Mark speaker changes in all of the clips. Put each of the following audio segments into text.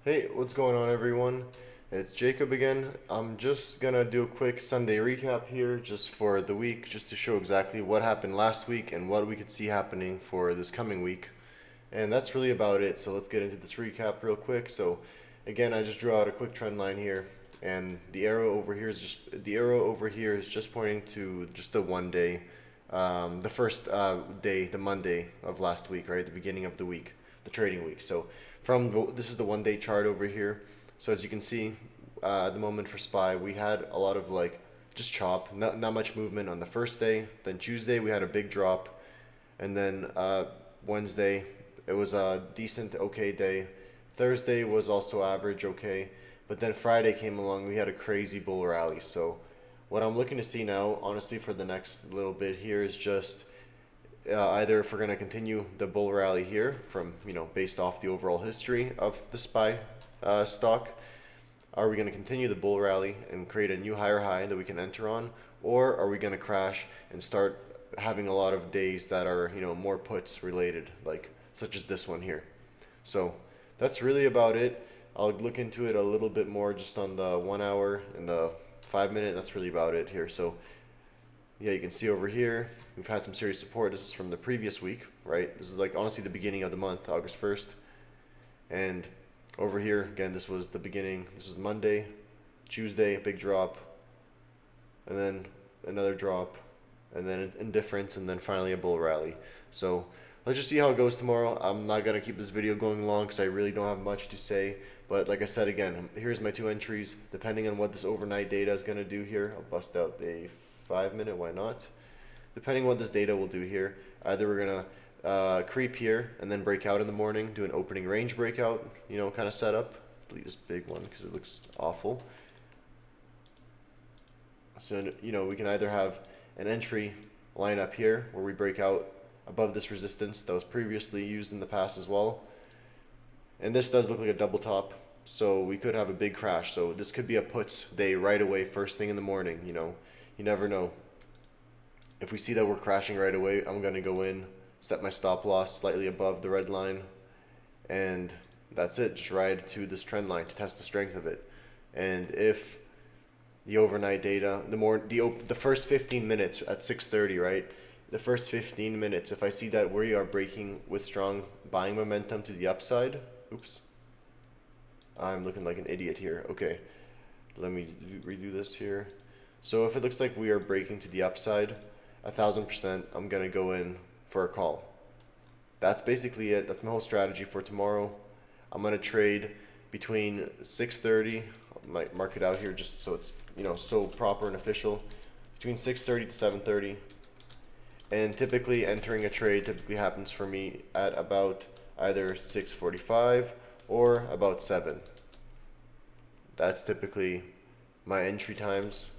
Speaker 1: Hey, what's going on, everyone? It's Jacob again. I'm just gonna do a quick Sunday recap here just for the week, just to show exactly what happened last week and what we could see happening for this coming week. And that's really about it. So let's get into this recap real quick. So, again, I just drew out a quick trend line here, and the arrow over here is just pointing to just the one day, the first day, the Monday of last week, right, the beginning of the week, the trading week. So this is the 1 day chart over here. So as you can see, at the moment for SPY, we had a lot of like just chop, not much movement on the first day. Then Tuesday we had a big drop, and then Wednesday it was a decent okay day. Thursday was also average okay, but then Friday came along. We had a crazy bull rally. So what I'm looking to see now, honestly, for the next little bit here is just either if we're going to continue the bull rally here from, based off the overall history of the SPY stock, are we going to continue the bull rally and create a new higher high that we can enter on, or are we going to crash and start having a lot of days that are, more puts related, like such as this one here? So that's really about it. I'll look into it a little bit more just on the 1 hour and the 5 minute. That's really about it here. So yeah, you can see over here, we've had some serious support. This is from the previous week, right? This is like honestly the beginning of the month, August 1st. And over here, again, this was the beginning. This was Monday, Tuesday, big drop, and then another drop, and then indifference, and then finally a bull rally. So let's just see how it goes tomorrow. I'm not going to keep this video going long because I really don't have much to say. But like I said, again, here's my two entries. Depending on what this overnight data is going to do here, I'll bust out a 5 minute, why not? Depending on what this data will do here, either we're going to creep here and then break out in the morning, do an opening range breakout, kind of setup. Delete this big one because it looks awful. So, we can either have an entry line up here where we break out above this resistance that was previously used in the past as well. And this does look like a double top, so we could have a big crash. So this could be a puts day right away, first thing in the morning, You never know. If we see that we're crashing right away, I'm going to go in, set my stop loss slightly above the red line, and that's it. Just ride to this trend line to test the strength of it. And if the overnight data, the first 15 minutes at 6:30, right? The first 15 minutes, if I see that we are breaking with strong buying momentum to the upside, oops, I'm looking like an idiot here. Okay, let me redo this here. So if it looks like we are breaking to the upside, 1,000%, I'm gonna go in for a call. That's basically it. That's my whole strategy for tomorrow. I'm gonna trade between 6:30. I might mark it out here just so it's so proper and official. Between 6:30 to 7:30, and typically entering a trade typically happens for me at about either 6:45 or about 7. That's typically my entry times,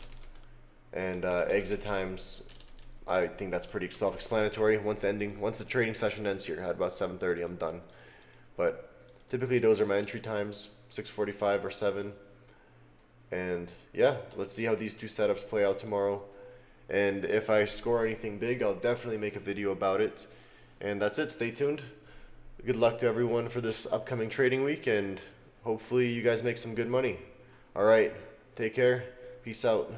Speaker 1: and exit times. I think that's pretty self-explanatory. Once the trading session ends here at about 7:30, I'm done. But typically those are my entry times, 6:45 or 7. And yeah, let's see how these two setups play out tomorrow. And if I score anything big, I'll definitely make a video about it. And that's it. Stay tuned. Good luck to everyone for this upcoming trading week, and hopefully you guys make some good money. All right, take care. Peace out.